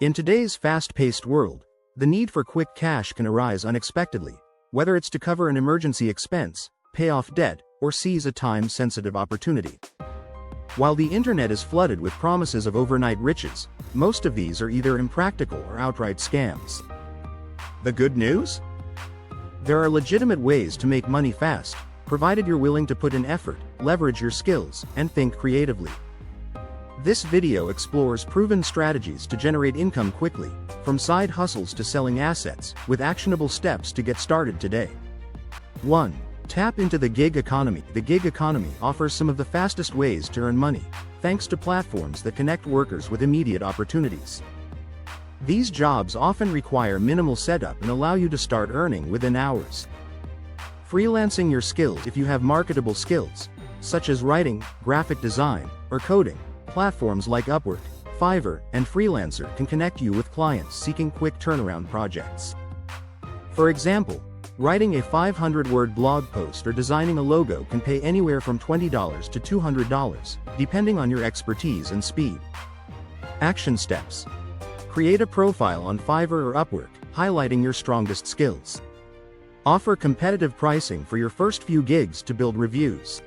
In today's fast-paced world, the need for quick cash can arise unexpectedly, whether it's to cover an emergency expense, pay off debt, or seize a time-sensitive opportunity. While the internet is flooded with promises of overnight riches, most of these are either impractical or outright scams. The good news? There are legitimate ways to make money fast, provided you're willing to put in effort, leverage your skills, and think creatively. This video explores proven strategies to generate income quickly, from side hustles to selling assets, with actionable steps to get started today. 1. Tap into the gig economy. The gig economy offers some of the fastest ways to earn money, thanks to platforms that connect workers with immediate opportunities. These jobs often require minimal setup and allow you to start earning within hours. Freelancing your skills. If you have marketable skills, such as writing, graphic design, or coding, platforms like Upwork, Fiverr, and Freelancer can connect you with clients seeking quick turnaround projects. For example, writing a 500-word blog post or designing a logo can pay anywhere from $20 to $200, depending on your expertise and speed. Action steps. Create a profile on Fiverr or Upwork, highlighting your strongest skills. Offer competitive pricing for your first few gigs to build reviews.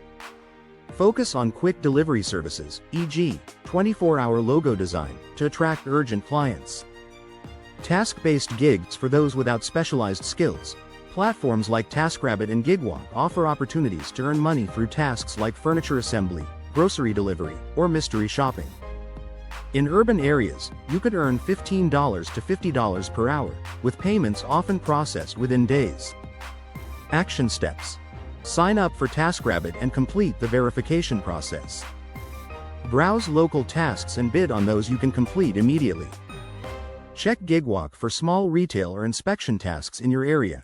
Focus on quick delivery services, e.g., 24-hour logo design, to attract urgent clients. Task-based gigs for those without specialized skills. Platforms like TaskRabbit and Gigwalk offer opportunities to earn money through tasks like furniture assembly, grocery delivery, or mystery shopping. In urban areas, you could earn $15 to $50 per hour, with payments often processed within days. Action steps. Sign up for TaskRabbit and complete the verification process. Browse local tasks and bid on those you can complete immediately. Check Gigwalk for small retail or inspection tasks in your area.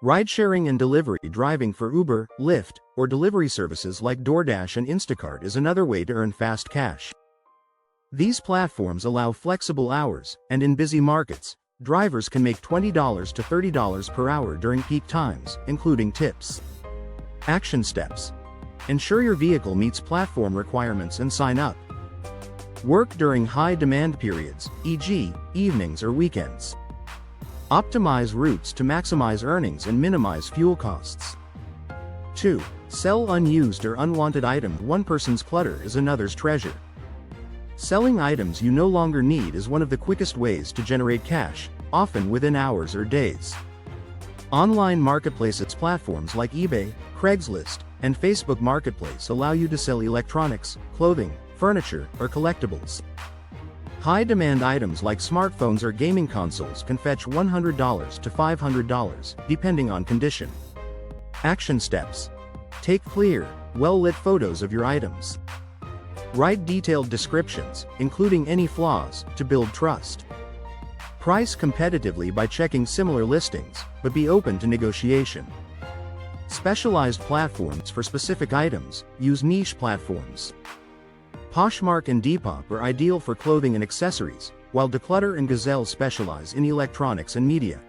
Ride-sharing and delivery. Driving for Uber, Lyft, or delivery services like DoorDash and Instacart is another way to earn fast cash. These platforms allow flexible hours, and in busy markets, drivers can make $20 to $30 per hour during peak times, including tips. Action steps. Ensure your vehicle meets platform requirements and sign up. Work during high-demand periods, e.g., evenings or weekends. Optimize routes to maximize earnings and minimize fuel costs. 2. Sell unused or unwanted items. One person's clutter is another's treasure. Selling items you no longer need is one of the quickest ways to generate cash, often within hours or days. Online marketplaces platforms like eBay, Craigslist, and Facebook Marketplace allow you to sell electronics, clothing, furniture, or collectibles. High-demand items like smartphones or gaming consoles can fetch $100 to $500, depending on condition. Action steps. Take clear, well-lit photos of your items. Write detailed descriptions, including any flaws, to build trust. Price competitively by checking similar listings, but be open to negotiation. Specialized platforms for specific items. Use niche platforms. Poshmark and Depop are ideal for clothing and accessories, while Declutter and Gazelle specialize in electronics and media.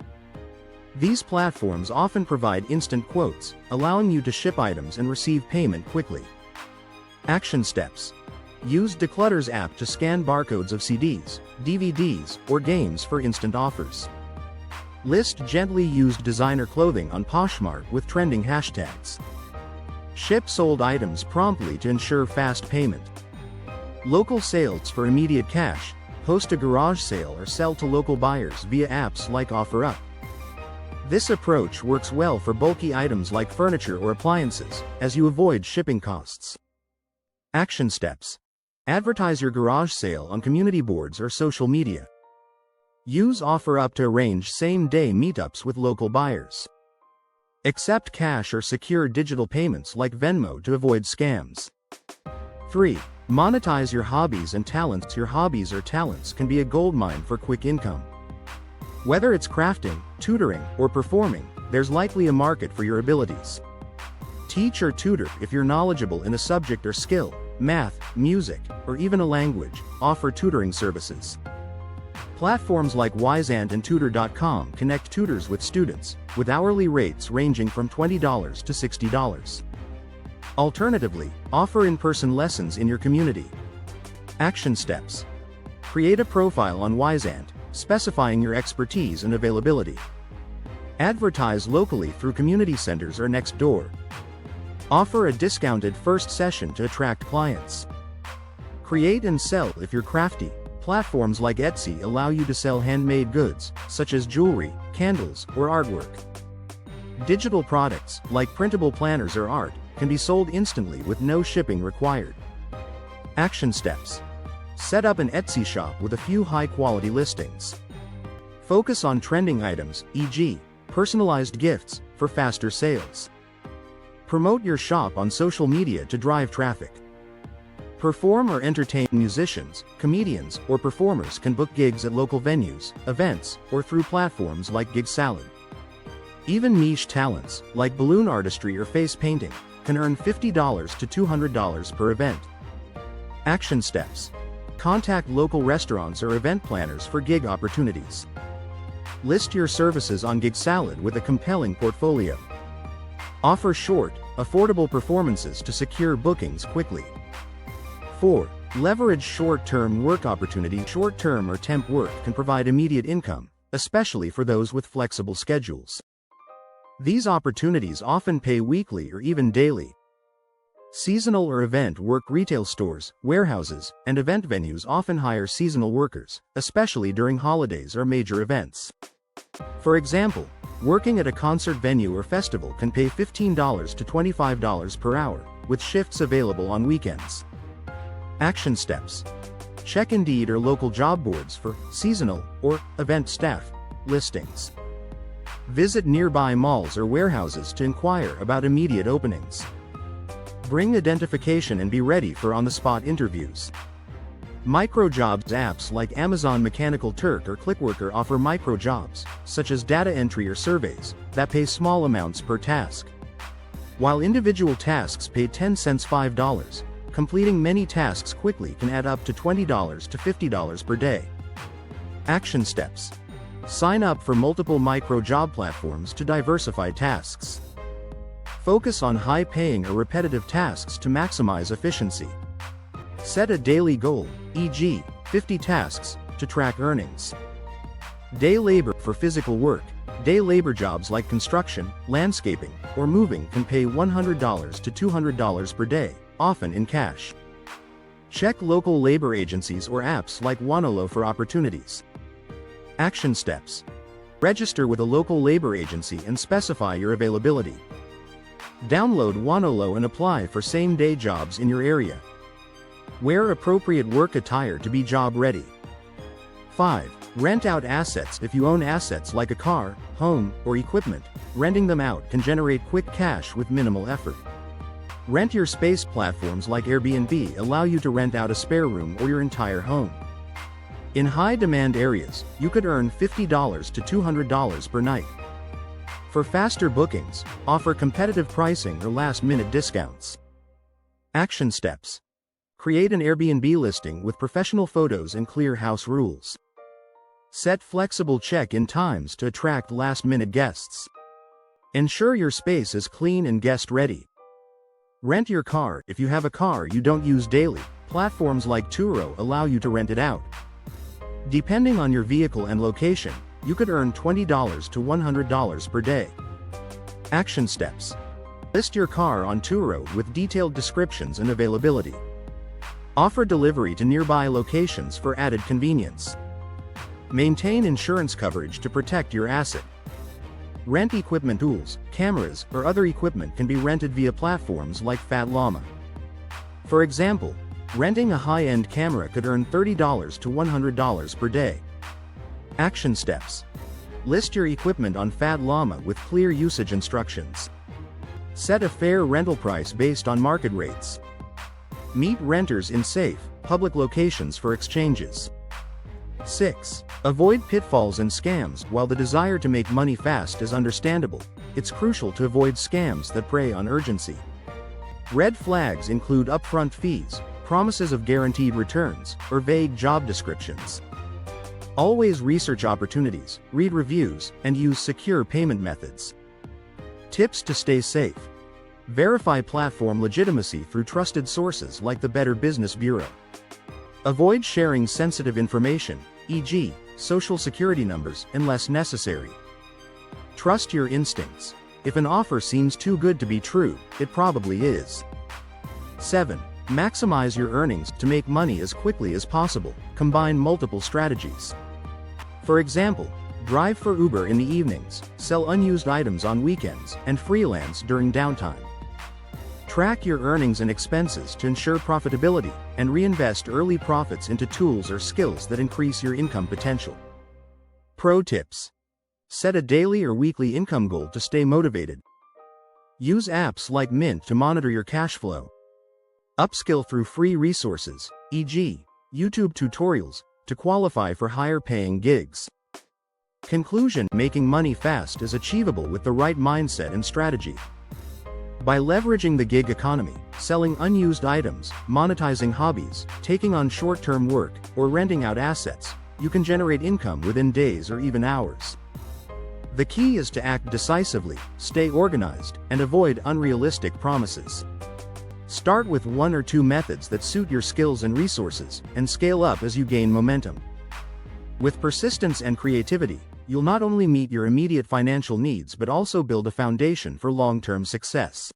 These platforms often provide instant quotes, allowing you to ship items and receive payment quickly. Action steps. Use Declutter's app to scan barcodes of CDs, DVDs, or games for instant offers. List gently used designer clothing on Poshmark with trending hashtags. Ship sold items promptly to ensure fast payment. Local sales for immediate cash. Host a garage sale or sell to local buyers via apps like OfferUp. This approach works well for bulky items like furniture or appliances, as you avoid shipping costs. Action steps. Advertise your garage sale on community boards or social media. Use OfferUp to arrange same-day meetups with local buyers. Accept cash or secure digital payments like Venmo to avoid scams. 3. Monetize your hobbies and talents. Your hobbies or talents can be a goldmine for quick income. Whether it's crafting, tutoring, or performing, there's likely a market for your abilities. Teach or tutor if you're knowledgeable in a subject or skill. Math, music, or even a language. Offer tutoring services. Platforms like Wisant and Tutor.com connect tutors with students, with hourly rates ranging from $20 to $60. Alternatively, offer in-person lessons in your community. Action steps. Create a profile on Wisant, specifying your expertise and availability. Advertise locally through community centers or next door. Offer a discounted first session to attract clients. Create and sell if you're crafty. Platforms like Etsy allow you to sell handmade goods, such as jewelry, candles, or artwork. Digital products, like printable planners or art, can be sold instantly with no shipping required. Action steps. Set up an Etsy shop with a few high-quality listings. Focus on trending items, e.g., personalized gifts, for faster sales. Promote your shop on social media to drive traffic. Perform or entertain. Musicians, comedians, or performers can book gigs at local venues, events, or through platforms like Gig Salad. Even niche talents, like balloon artistry or face painting, can earn $50 to $200 per event. Action steps. Contact local restaurants or event planners for gig opportunities. List your services on Gig Salad with a compelling portfolio. Offer short, affordable performances to secure bookings quickly. 4. Leverage short-term work opportunities. Short-term or temp work can provide immediate income, especially for those with flexible schedules. These opportunities often pay weekly or even daily. Seasonal or event work. Retail stores, warehouses, and event venues often hire seasonal workers, especially during holidays or major events. For example, working at a concert venue or festival can pay $15 to $25 per hour, with shifts available on weekends. Action steps. Check Indeed or local job boards for seasonal or event staff listings. Visit nearby malls or warehouses to inquire about immediate openings. Bring identification and be ready for on-the-spot interviews. Microjobs. Apps like Amazon Mechanical Turk or Clickworker offer microjobs, such as data entry or surveys, that pay small amounts per task. While individual tasks pay 10 cents $5, completing many tasks quickly can add up to $20 to $50 per day. Action steps. Sign up for multiple micro-job platforms to diversify tasks. Focus on high-paying or repetitive tasks to maximize efficiency. Set a daily goal, e.g., 50 tasks, to track earnings. Day labor. For physical work, day labor jobs like construction, landscaping, or moving can pay $100 to $200 per day, often in cash. Check local labor agencies or apps like Wanolo for opportunities. Action steps. Register with a local labor agency and specify your availability. Download Wanolo and apply for same-day jobs in your area. Wear appropriate work attire to be job-ready. 5. Rent out assets. If you own assets like a car, home, or equipment, renting them out can generate quick cash with minimal effort. Rent your space. Platforms like Airbnb allow you to rent out a spare room or your entire home. In high-demand areas, you could earn $50 to $200 per night. For faster bookings, offer competitive pricing or last-minute discounts. Action steps. Create an Airbnb listing with professional photos and clear house rules. Set flexible check-in times to attract last-minute guests. Ensure your space is clean and guest-ready. Rent your car. If you have a car you don't use daily, platforms like Turo allow you to rent it out. Depending on your vehicle and location, you could earn $20 to $100 per day. Action steps. List your car on Turo with detailed descriptions and availability. Offer delivery to nearby locations for added convenience. Maintain insurance coverage to protect your asset. Rent equipment. Tools, cameras, or other equipment can be rented via platforms like Fat Llama. For example, renting a high-end camera could earn $30 to $100 per day. Action steps. List your equipment on Fat Llama with clear usage instructions. Set a fair rental price based on market rates. Meet renters in safe, public locations for exchanges. 6. Avoid pitfalls and scams. While the desire to make money fast is understandable, it's crucial to avoid scams that prey on urgency. Red flags include upfront fees, promises of guaranteed returns, or vague job descriptions. Always research opportunities, read reviews, and use secure payment methods. Tips to stay safe. Verify platform legitimacy through trusted sources like the Better Business Bureau. Avoid sharing sensitive information, e.g., social security numbers, unless necessary. Trust your instincts. If an offer seems too good to be true, it probably is. 7. Maximize your earnings to make money as quickly as possible. Combine multiple strategies. For example, drive for Uber in the evenings, sell unused items on weekends, and freelance during downtime. Track your earnings and expenses to ensure profitability, and reinvest early profits into tools or skills that increase your income potential. Pro tips. Set a daily or weekly income goal to stay motivated. Use apps like Mint to monitor your cash flow. Upskill through free resources, e.g., YouTube tutorials, to qualify for higher-paying gigs. Conclusion: making money fast is achievable with the right mindset and strategy. By leveraging the gig economy, selling unused items, monetizing hobbies, taking on short-term work, or renting out assets, you can generate income within days or even hours. The key is to act decisively, stay organized, and avoid unrealistic promises. Start with 1 or 2 methods that suit your skills and resources, and scale up as you gain momentum. With persistence and creativity, you'll not only meet your immediate financial needs but also build a foundation for long-term success.